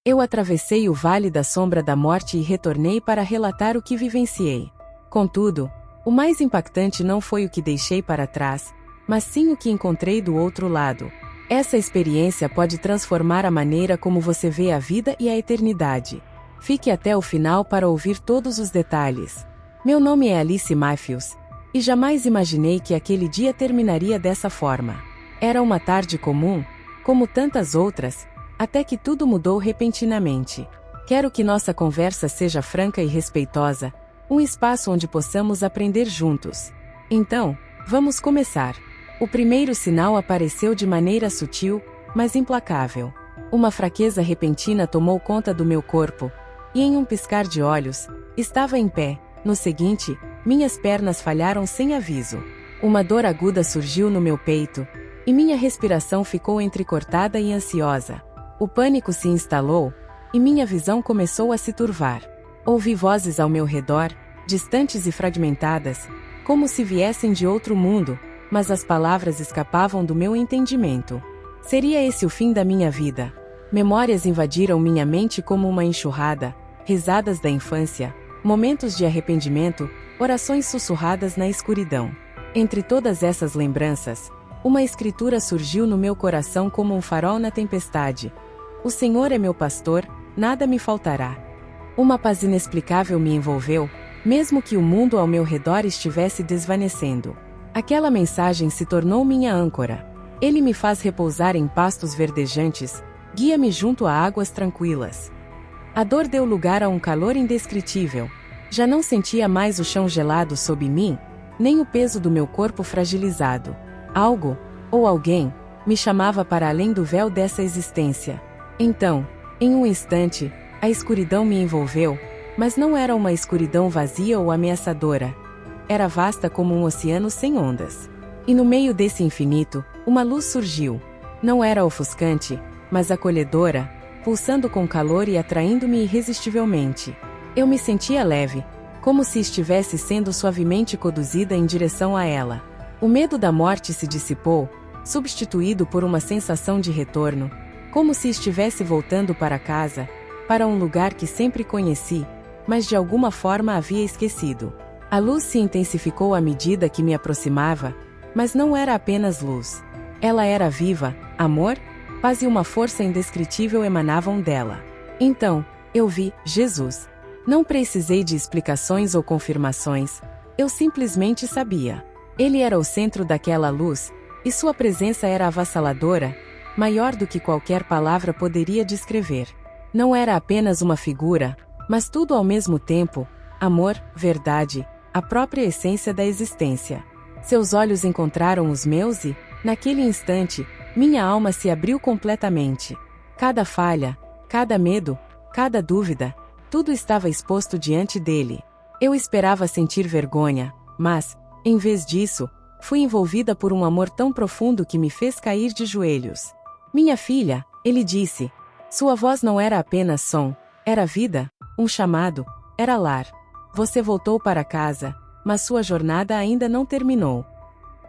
Eu atravessei o vale da sombra da morte e retornei para relatar o que vivenciei. Contudo, o mais impactante não foi o que deixei para trás, mas sim o que encontrei do outro lado. Essa experiência pode transformar a maneira como você vê a vida e a eternidade. Fique até o final para ouvir todos os detalhes. Meu nome é Alice Matthews, e jamais imaginei que aquele dia terminaria dessa forma. Era uma tarde comum, como tantas outras, até que tudo mudou repentinamente. Quero que nossa conversa seja franca e respeitosa, um espaço onde possamos aprender juntos. Então, vamos começar. O primeiro sinal apareceu de maneira sutil, mas implacável. Uma fraqueza repentina tomou conta do meu corpo, e em um piscar de olhos, estava em pé. No seguinte, minhas pernas falharam sem aviso. Uma dor aguda surgiu no meu peito, e minha respiração ficou entrecortada e ansiosa. O pânico se instalou, e minha visão começou a se turvar. Ouvi vozes ao meu redor, distantes e fragmentadas, como se viessem de outro mundo, mas as palavras escapavam do meu entendimento. Seria esse o fim da minha vida? Memórias invadiram minha mente como uma enxurrada, risadas da infância, momentos de arrependimento, orações sussurradas na escuridão. Entre todas essas lembranças, uma escritura surgiu no meu coração como um farol na tempestade. O Senhor é meu pastor, nada me faltará. Uma paz inexplicável me envolveu, mesmo que o mundo ao meu redor estivesse desvanecendo. Aquela mensagem se tornou minha âncora. Ele me faz repousar em pastos verdejantes, guia-me junto a águas tranquilas. A dor deu lugar a um calor indescritível. Já não sentia mais o chão gelado sob mim, nem o peso do meu corpo fragilizado. Algo, ou alguém, me chamava para além do véu dessa existência. Então, em um instante, a escuridão me envolveu, mas não era uma escuridão vazia ou ameaçadora. Era vasta como um oceano sem ondas. E no meio desse infinito, uma luz surgiu. Não era ofuscante, mas acolhedora, pulsando com calor e atraindo-me irresistivelmente. Eu me sentia leve, como se estivesse sendo suavemente conduzida em direção a ela. O medo da morte se dissipou, substituído por uma sensação de retorno, como se estivesse voltando para casa, para um lugar que sempre conheci, mas de alguma forma havia esquecido. A luz se intensificou à medida que me aproximava, mas não era apenas luz. Ela era viva, amor, paz e uma força indescritível emanavam dela. Então, eu vi Jesus. Não precisei de explicações ou confirmações, eu simplesmente sabia. Ele era o centro daquela luz, e sua presença era avassaladora, maior do que qualquer palavra poderia descrever. Não era apenas uma figura, mas tudo ao mesmo tempo: amor, verdade, a própria essência da existência. Seus olhos encontraram os meus e, naquele instante, minha alma se abriu completamente. Cada falha, cada medo, cada dúvida, tudo estava exposto diante dele. Eu esperava sentir vergonha, mas, em vez disso, fui envolvida por um amor tão profundo que me fez cair de joelhos. Minha filha, ele disse. Sua voz não era apenas som, era vida, um chamado, era lar. Você voltou para casa, mas sua jornada ainda não terminou.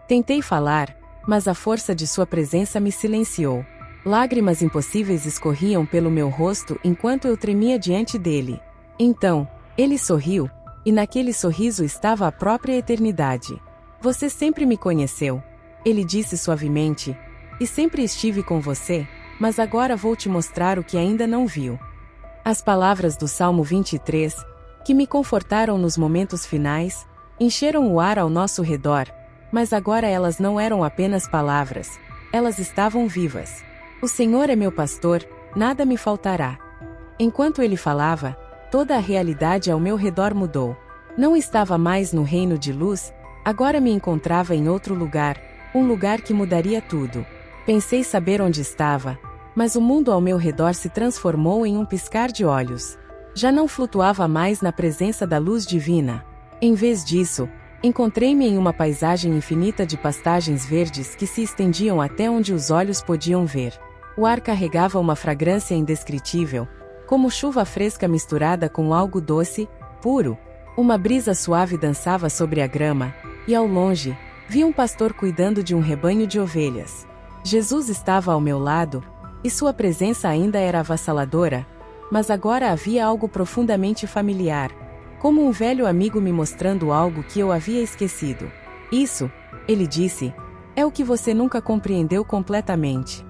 Tentei falar, mas a força de sua presença me silenciou. Lágrimas impossíveis escorriam pelo meu rosto enquanto eu tremia diante dele. Então, ele sorriu, e naquele sorriso estava a própria eternidade. Você sempre me conheceu, ele disse suavemente, e sempre estive com você, mas agora vou te mostrar o que ainda não viu. As palavras do Salmo 23, que me confortaram nos momentos finais, encheram o ar ao nosso redor, mas agora elas não eram apenas palavras, elas estavam vivas. O Senhor é meu pastor, nada me faltará. Enquanto ele falava, toda a realidade ao meu redor mudou. Não estava mais no reino de luz, agora me encontrava em outro lugar, um lugar que mudaria tudo. Pensei saber onde estava, mas o mundo ao meu redor se transformou em um piscar de olhos. Já não flutuava mais na presença da luz divina. Em vez disso, encontrei-me em uma paisagem infinita de pastagens verdes que se estendiam até onde os olhos podiam ver. O ar carregava uma fragrância indescritível, como chuva fresca misturada com algo doce, puro. Uma brisa suave dançava sobre a grama, e ao longe, vi um pastor cuidando de um rebanho de ovelhas. Jesus estava ao meu lado, e sua presença ainda era avassaladora, Mas agora havia algo profundamente familiar, como um velho amigo me mostrando algo que eu havia esquecido. Isso, ele disse, é o que você nunca compreendeu completamente.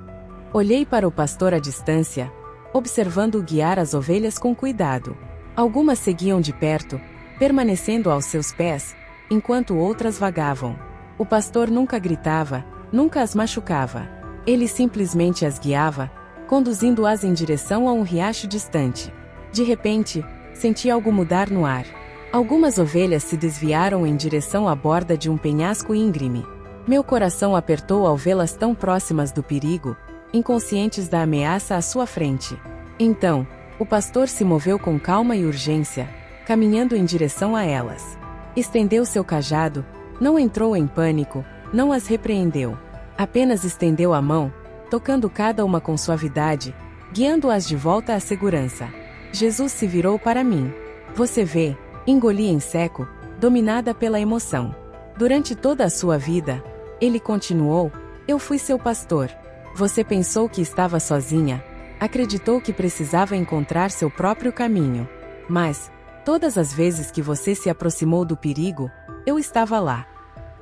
Olhei para o pastor à distância, observando-o guiar as ovelhas com cuidado. Algumas seguiam de perto, permanecendo aos seus pés, enquanto outras vagavam. O pastor nunca gritava, nunca as machucava. Ele simplesmente as guiava, conduzindo-as em direção a um riacho distante. De repente, senti algo mudar no ar. Algumas ovelhas se desviaram em direção à borda de um penhasco íngreme. Meu coração apertou ao vê-las tão próximas do perigo, inconscientes da ameaça à sua frente. Então, o pastor se moveu com calma e urgência, caminhando em direção a elas. Estendeu seu cajado, não entrou em pânico, não as repreendeu. Apenas estendeu a mão, tocando cada uma com suavidade, guiando-as de volta à segurança. Jesus se virou para mim. Você vê, engoli em seco, dominada pela emoção. Durante toda a sua vida, ele continuou, eu fui seu pastor. Você pensou que estava sozinha, acreditou que precisava encontrar seu próprio caminho. Mas, todas as vezes que você se aproximou do perigo, eu estava lá.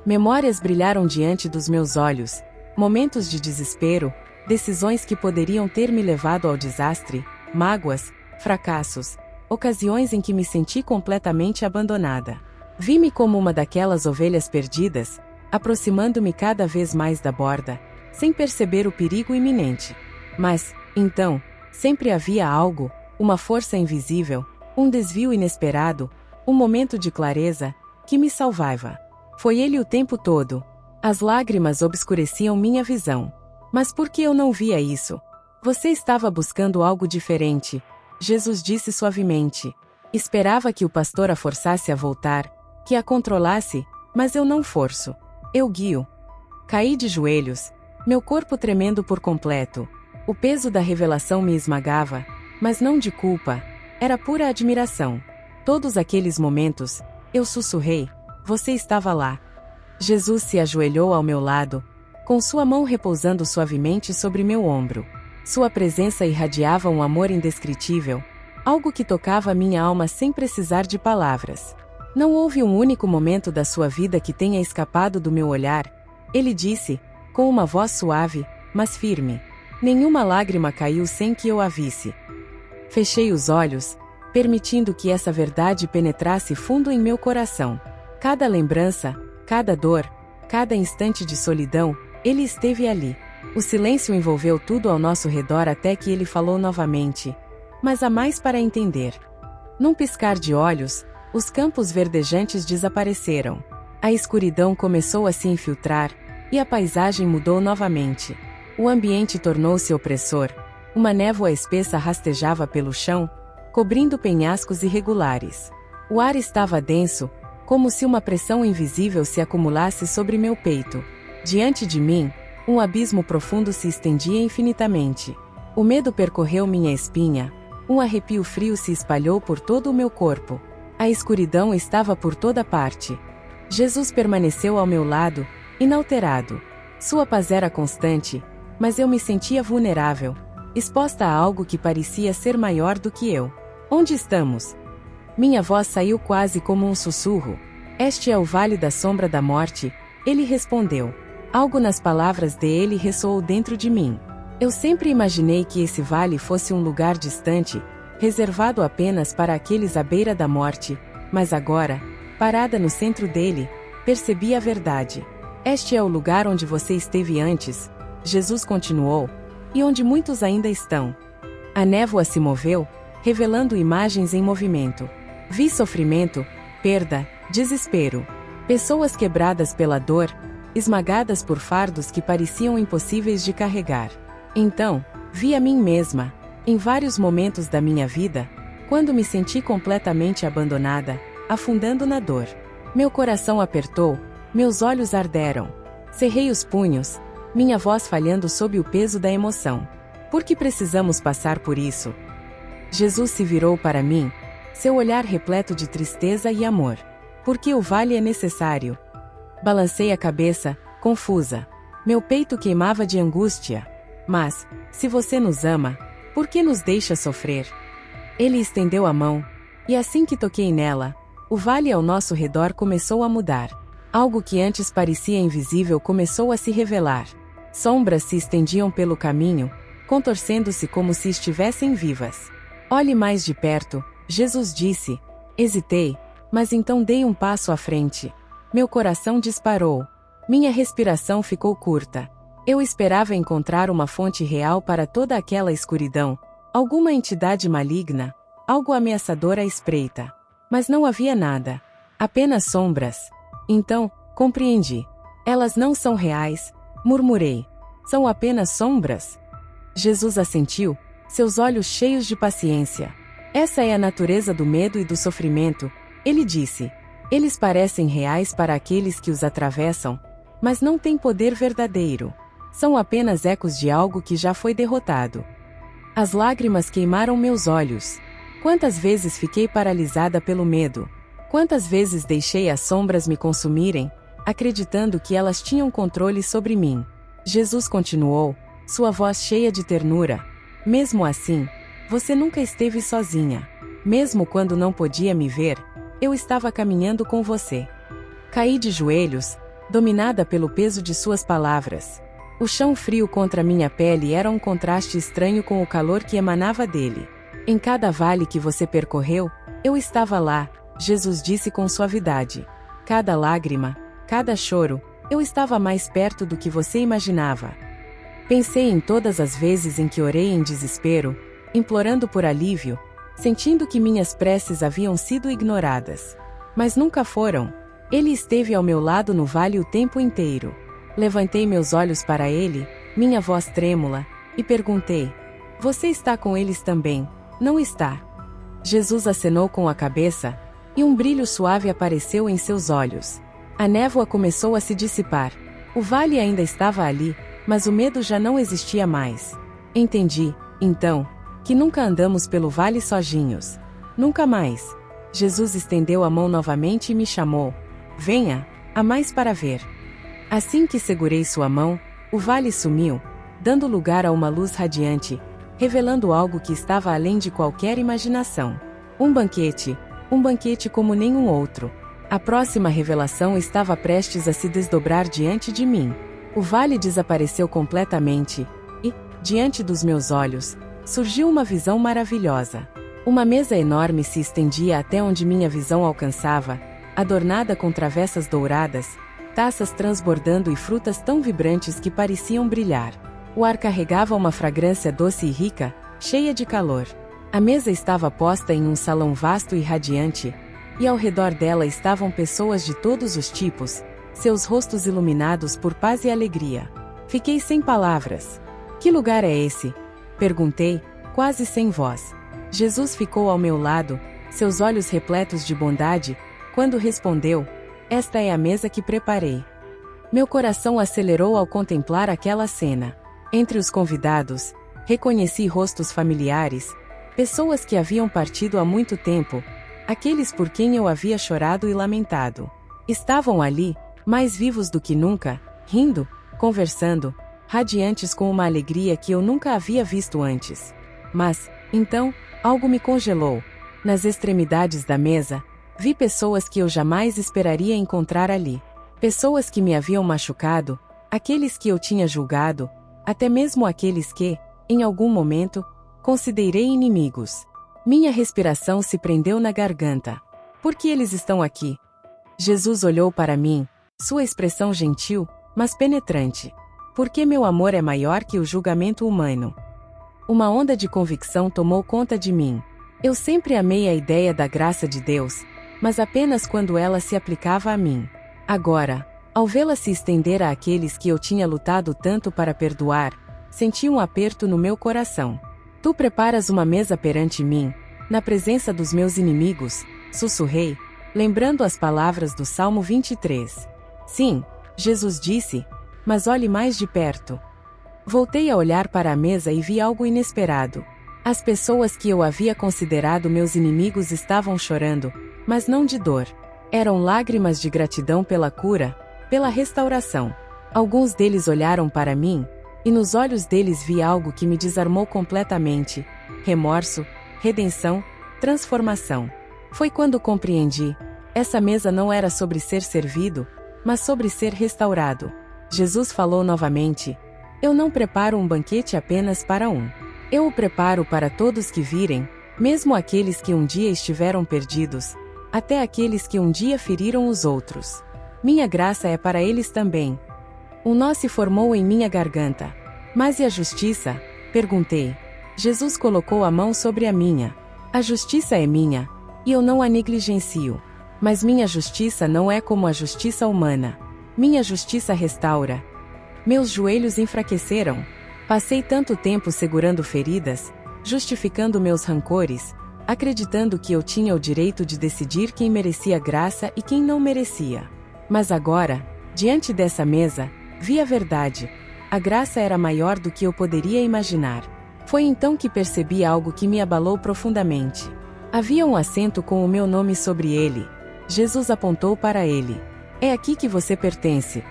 Memórias brilharam diante dos meus olhos, momentos de desespero, decisões que poderiam ter me levado ao desastre, mágoas, fracassos, ocasiões em que me senti completamente abandonada. Vi-me como uma daquelas ovelhas perdidas, aproximando-me cada vez mais da borda, sem perceber o perigo iminente. Mas, então, sempre havia algo, uma força invisível, um desvio inesperado, um momento de clareza, que me salvava. Foi ele o tempo todo. As lágrimas obscureciam minha visão. Mas por que eu não via isso? Você estava buscando algo diferente, Jesus disse suavemente. Esperava que o pastor a forçasse a voltar, que a controlasse, mas eu não forço. Eu guio. Caí de joelhos, meu corpo tremendo por completo. O peso da revelação me esmagava, mas não de culpa, era pura admiração. Todos aqueles momentos, eu sussurrei, você estava lá. Jesus se ajoelhou ao meu lado, com sua mão repousando suavemente sobre meu ombro. Sua presença irradiava um amor indescritível, algo que tocava minha alma sem precisar de palavras. Não houve um único momento da sua vida que tenha escapado do meu olhar, ele disse, com uma voz suave, mas firme. Nenhuma lágrima caiu sem que eu a visse. Fechei os olhos, permitindo que essa verdade penetrasse fundo em meu coração. Cada lembrança, cada dor, cada instante de solidão, ele esteve ali. O silêncio envolveu tudo ao nosso redor até que ele falou novamente. Mas há mais para entender. Num piscar de olhos, os campos verdejantes desapareceram. A escuridão começou a se infiltrar, e a paisagem mudou novamente. O ambiente tornou-se opressor. Uma névoa espessa rastejava pelo chão, cobrindo penhascos irregulares. O ar estava denso, como se uma pressão invisível se acumulasse sobre meu peito. Diante de mim, um abismo profundo se estendia infinitamente. O medo percorreu minha espinha, um arrepio frio se espalhou por todo o meu corpo. A escuridão estava por toda parte. Jesus permaneceu ao meu lado, inalterado. Sua paz era constante, mas eu me sentia vulnerável, exposta a algo que parecia ser maior do que eu. Onde estamos? Minha voz saiu quase como um sussurro. Este é o vale da sombra da morte, ele respondeu. Algo nas palavras dele ressoou dentro de mim. Eu sempre imaginei que esse vale fosse um lugar distante, reservado apenas para aqueles à beira da morte, mas agora, parada no centro dele, percebi a verdade. Este é o lugar onde você esteve antes, Jesus continuou, e onde muitos ainda estão. A névoa se moveu, revelando imagens em movimento. Vi sofrimento, perda, desespero. Pessoas quebradas pela dor, esmagadas por fardos que pareciam impossíveis de carregar. Então, vi a mim mesma, em vários momentos da minha vida, quando me senti completamente abandonada, afundando na dor. Meu coração apertou, meus olhos arderam. Cerrei os punhos, minha voz falhando sob o peso da emoção. Por que precisamos passar por isso? Jesus se virou para mim, seu olhar repleto de tristeza e amor. Porque o vale é necessário. Balancei a cabeça, confusa. Meu peito queimava de angústia. Mas, se você nos ama, por que nos deixa sofrer? Ele estendeu a mão, e assim que toquei nela, o vale ao nosso redor começou a mudar. Algo que antes parecia invisível começou a se revelar. Sombras se estendiam pelo caminho, contorcendo-se como se estivessem vivas. Olhe mais de perto, Jesus disse. Hesitei, mas então dei um passo à frente. Meu coração disparou. Minha respiração ficou curta. Eu esperava encontrar uma fonte real para toda aquela escuridão, alguma entidade maligna, algo ameaçador à espreita. Mas não havia nada. Apenas sombras. Então, compreendi. Elas não são reais, murmurei. São apenas sombras? Jesus assentiu, seus olhos cheios de paciência. Essa é a natureza do medo e do sofrimento, ele disse. Eles parecem reais para aqueles que os atravessam, mas não têm poder verdadeiro. São apenas ecos de algo que já foi derrotado. As lágrimas queimaram meus olhos. Quantas vezes fiquei paralisada pelo medo? Quantas vezes deixei as sombras me consumirem, acreditando que elas tinham controle sobre mim? Jesus continuou, sua voz cheia de ternura. Mesmo assim, você nunca esteve sozinha. Mesmo quando não podia me ver, eu estava caminhando com você. Caí de joelhos, dominada pelo peso de suas palavras. O chão frio contra minha pele era um contraste estranho com o calor que emanava dele. Em cada vale que você percorreu, eu estava lá, Jesus disse com suavidade. Cada lágrima, cada choro, eu estava mais perto do que você imaginava. Pensei em todas as vezes em que orei em desespero, implorando por alívio, sentindo que minhas preces haviam sido ignoradas. Mas nunca foram. Ele esteve ao meu lado no vale o tempo inteiro. Levantei meus olhos para ele, minha voz trêmula, e perguntei: você está com eles também, não está? Jesus acenou com a cabeça, e um brilho suave apareceu em seus olhos. A névoa começou a se dissipar. O vale ainda estava ali, mas o medo já não existia mais. Entendi, então, que nunca andamos pelo vale sozinhos. Nunca mais. Jesus estendeu a mão novamente e me chamou. Venha, há mais para ver. Assim que segurei sua mão, o vale sumiu, dando lugar a uma luz radiante, revelando algo que estava além de qualquer imaginação. Um banquete como nenhum outro. A próxima revelação estava prestes a se desdobrar diante de mim. O vale desapareceu completamente, e, diante dos meus olhos, surgiu uma visão maravilhosa. Uma mesa enorme se estendia até onde minha visão alcançava, adornada com travessas douradas, taças transbordando e frutas tão vibrantes que pareciam brilhar. O ar carregava uma fragrância doce e rica, cheia de calor. A mesa estava posta em um salão vasto e radiante, e ao redor dela estavam pessoas de todos os tipos, seus rostos iluminados por paz e alegria. Fiquei sem palavras. Que lugar é esse? Perguntei, quase sem voz. Jesus ficou ao meu lado, seus olhos repletos de bondade, quando respondeu: esta é a mesa que preparei. Meu coração acelerou ao contemplar aquela cena. Entre os convidados, reconheci rostos familiares, pessoas que haviam partido há muito tempo, aqueles por quem eu havia chorado e lamentado. Estavam ali, mais vivos do que nunca, rindo, conversando, radiantes com uma alegria que eu nunca havia visto antes. Mas, então, algo me congelou. Nas extremidades da mesa, vi pessoas que eu jamais esperaria encontrar ali. Pessoas que me haviam machucado, aqueles que eu tinha julgado, até mesmo aqueles que, em algum momento, considerei inimigos. Minha respiração se prendeu na garganta. Por que eles estão aqui? Jesus olhou para mim, sua expressão gentil, mas penetrante. Porque meu amor é maior que o julgamento humano. Uma onda de convicção tomou conta de mim. Eu sempre amei a ideia da graça de Deus, mas apenas quando ela se aplicava a mim. Agora, ao vê-la se estender a aqueles que eu tinha lutado tanto para perdoar, senti um aperto no meu coração. Tu preparas uma mesa perante mim, na presença dos meus inimigos, sussurrei, lembrando as palavras do Salmo 23. Sim, Jesus disse, mas olhe mais de perto. Voltei a olhar para a mesa e vi algo inesperado. As pessoas que eu havia considerado meus inimigos estavam chorando, mas não de dor. Eram lágrimas de gratidão pela cura, pela restauração. Alguns deles olharam para mim, e nos olhos deles vi algo que me desarmou completamente: remorso, redenção, transformação. Foi quando compreendi. Essa mesa não era sobre ser servido, mas sobre ser restaurado. Jesus falou novamente: eu não preparo um banquete apenas para um. Eu o preparo para todos que virem, mesmo aqueles que um dia estiveram perdidos, até aqueles que um dia feriram os outros. Minha graça é para eles também. Um nó se formou em minha garganta. Mas e a justiça? Perguntei. Jesus colocou a mão sobre a minha. A justiça é minha, e eu não a negligencio. Mas minha justiça não é como a justiça humana. Minha justiça restaura. Meus joelhos enfraqueceram. Passei tanto tempo segurando feridas, justificando meus rancores, acreditando que eu tinha o direito de decidir quem merecia graça e quem não merecia. Mas agora, diante dessa mesa, vi a verdade. A graça era maior do que eu poderia imaginar. Foi então que percebi algo que me abalou profundamente. Havia um assento com o meu nome sobre ele. Jesus apontou para ele. É aqui que você pertence.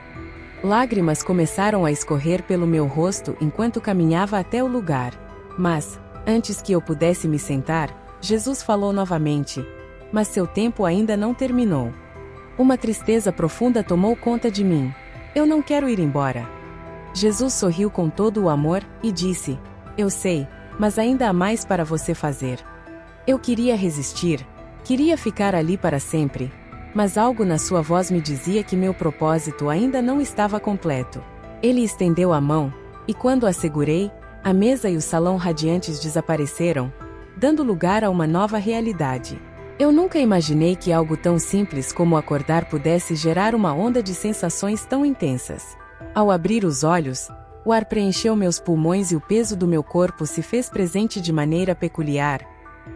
Lágrimas começaram a escorrer pelo meu rosto enquanto caminhava até o lugar. Mas, antes que eu pudesse me sentar, Jesus falou novamente: mas seu tempo ainda não terminou. Uma tristeza profunda tomou conta de mim. Eu não quero ir embora. Jesus sorriu com todo o amor e disse: eu sei, mas ainda há mais para você fazer. Eu queria resistir, queria ficar ali para sempre, mas algo na sua voz me dizia que meu propósito ainda não estava completo. Ele estendeu a mão, e quando a segurei, a mesa e o salão radiantes desapareceram, dando lugar a uma nova realidade. Eu nunca imaginei que algo tão simples como acordar pudesse gerar uma onda de sensações tão intensas. Ao abrir os olhos, o ar preencheu meus pulmões e o peso do meu corpo se fez presente de maneira peculiar,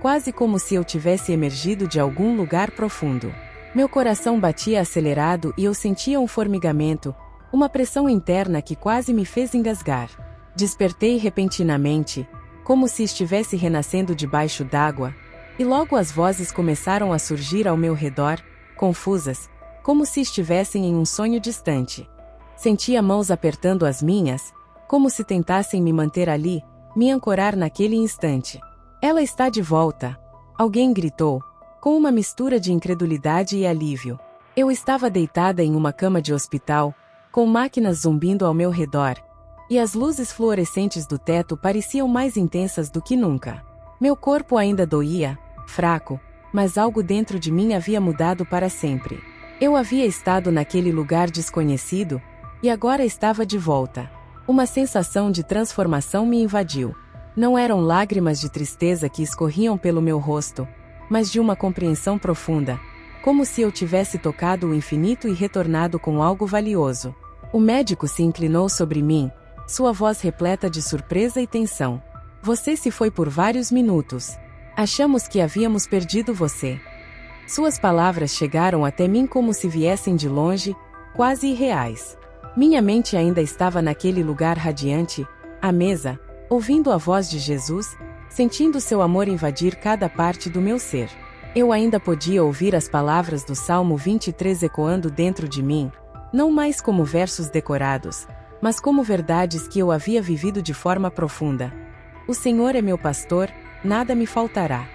quase como se eu tivesse emergido de algum lugar profundo. Meu coração batia acelerado e eu sentia um formigamento, uma pressão interna que quase me fez engasgar. Despertei repentinamente, como se estivesse renascendo debaixo d'água, e logo as vozes começaram a surgir ao meu redor, confusas, como se estivessem em um sonho distante. Sentia mãos apertando as minhas, como se tentassem me manter ali, me ancorar naquele instante. Ela está de volta! Alguém gritou, com uma mistura de incredulidade e alívio. Eu estava deitada em uma cama de hospital, com máquinas zumbindo ao meu redor, e as luzes fluorescentes do teto pareciam mais intensas do que nunca. Meu corpo ainda doía, fraco, mas algo dentro de mim havia mudado para sempre. Eu havia estado naquele lugar desconhecido, e agora estava de volta. Uma sensação de transformação me invadiu. Não eram lágrimas de tristeza que escorriam pelo meu rosto, mas de uma compreensão profunda, como se eu tivesse tocado o infinito e retornado com algo valioso. O médico se inclinou sobre mim, sua voz repleta de surpresa e tensão. Você se foi por vários minutos. Achamos que havíamos perdido você. Suas palavras chegaram até mim como se viessem de longe, quase irreais. Minha mente ainda estava naquele lugar radiante, à mesa, ouvindo a voz de Jesus, sentindo seu amor invadir cada parte do meu ser. Eu ainda podia ouvir as palavras do Salmo 23 ecoando dentro de mim, não mais como versos decorados, mas como verdades que eu havia vivido de forma profunda. O Senhor é meu pastor, nada me faltará.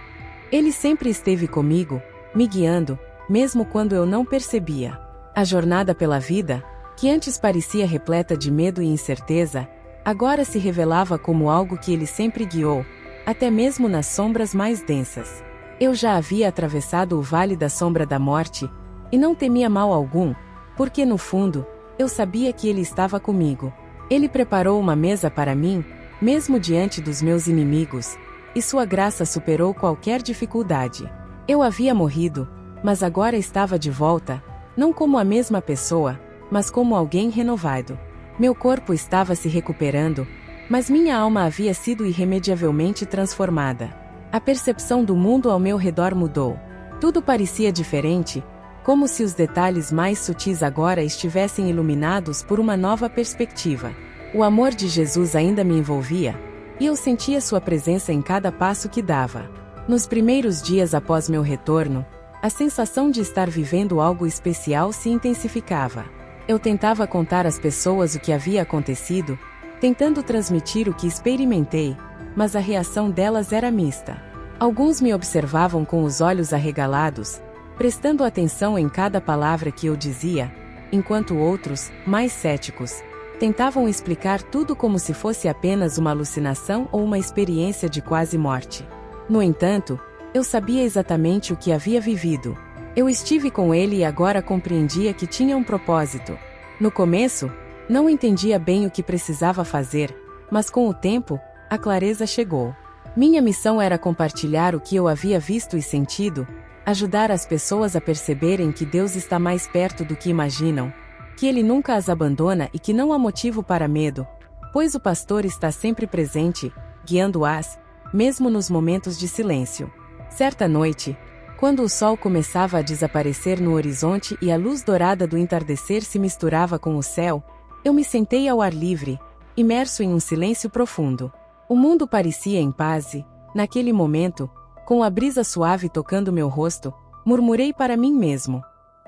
Ele sempre esteve comigo, me guiando, mesmo quando eu não percebia. A jornada pela vida, que antes parecia repleta de medo e incerteza, agora se revelava como algo que ele sempre guiou, até mesmo nas sombras mais densas. Eu já havia atravessado o vale da sombra da morte, e não temia mal algum, porque no fundo, eu sabia que ele estava comigo. Ele preparou uma mesa para mim, mesmo diante dos meus inimigos, e sua graça superou qualquer dificuldade. Eu havia morrido, mas agora estava de volta, não como a mesma pessoa, mas como alguém renovado. Meu corpo estava se recuperando, mas minha alma havia sido irremediavelmente transformada. A percepção do mundo ao meu redor mudou. Tudo parecia diferente, como se os detalhes mais sutis agora estivessem iluminados por uma nova perspectiva. O amor de Jesus ainda me envolvia, e eu sentia sua presença em cada passo que dava. Nos primeiros dias após meu retorno, a sensação de estar vivendo algo especial se intensificava. Eu tentava contar às pessoas o que havia acontecido, tentando transmitir o que experimentei, mas a reação delas era mista. Alguns me observavam com os olhos arregalados, prestando atenção em cada palavra que eu dizia, enquanto outros, mais céticos, tentavam explicar tudo como se fosse apenas uma alucinação ou uma experiência de quase morte. No entanto, eu sabia exatamente o que havia vivido. Eu estive com ele e agora compreendia que tinha um propósito. No começo, não entendia bem o que precisava fazer, mas com o tempo, a clareza chegou. Minha missão era compartilhar o que eu havia visto e sentido, ajudar as pessoas a perceberem que Deus está mais perto do que imaginam, que Ele nunca as abandona e que não há motivo para medo, pois o pastor está sempre presente, guiando-as, mesmo nos momentos de silêncio. Certa noite, quando o sol começava a desaparecer no horizonte e a luz dourada do entardecer se misturava com o céu, eu me sentei ao ar livre, imerso em um silêncio profundo. O mundo parecia em paz e, naquele momento, com a brisa suave tocando meu rosto, murmurei para mim mesmo: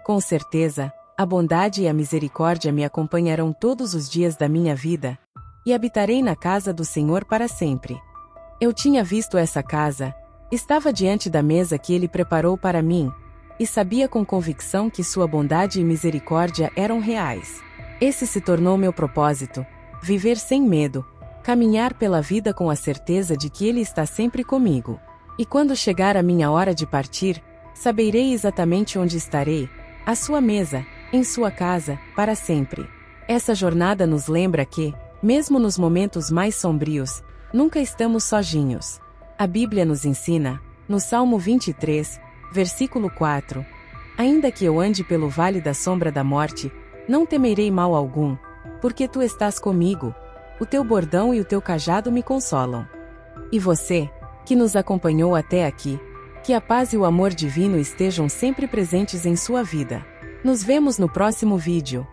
com certeza, a bondade e a misericórdia me acompanharão todos os dias da minha vida, e habitarei na casa do Senhor para sempre. Eu tinha visto essa casa, estava diante da mesa que Ele preparou para mim, e sabia com convicção que sua bondade e misericórdia eram reais. Esse se tornou meu propósito: viver sem medo, caminhar pela vida com a certeza de que Ele está sempre comigo. E quando chegar a minha hora de partir, saberei exatamente onde estarei, à sua mesa, em sua casa, para sempre. Essa jornada nos lembra que, mesmo nos momentos mais sombrios, nunca estamos sozinhos. A Bíblia nos ensina, no Salmo 23, versículo 4, ainda que eu ande pelo vale da sombra da morte, não temerei mal algum, porque tu estás comigo, o teu bordão e o teu cajado me consolam. E você, que nos acompanhou até aqui, que a paz e o amor divino estejam sempre presentes em sua vida. Nos vemos no próximo vídeo.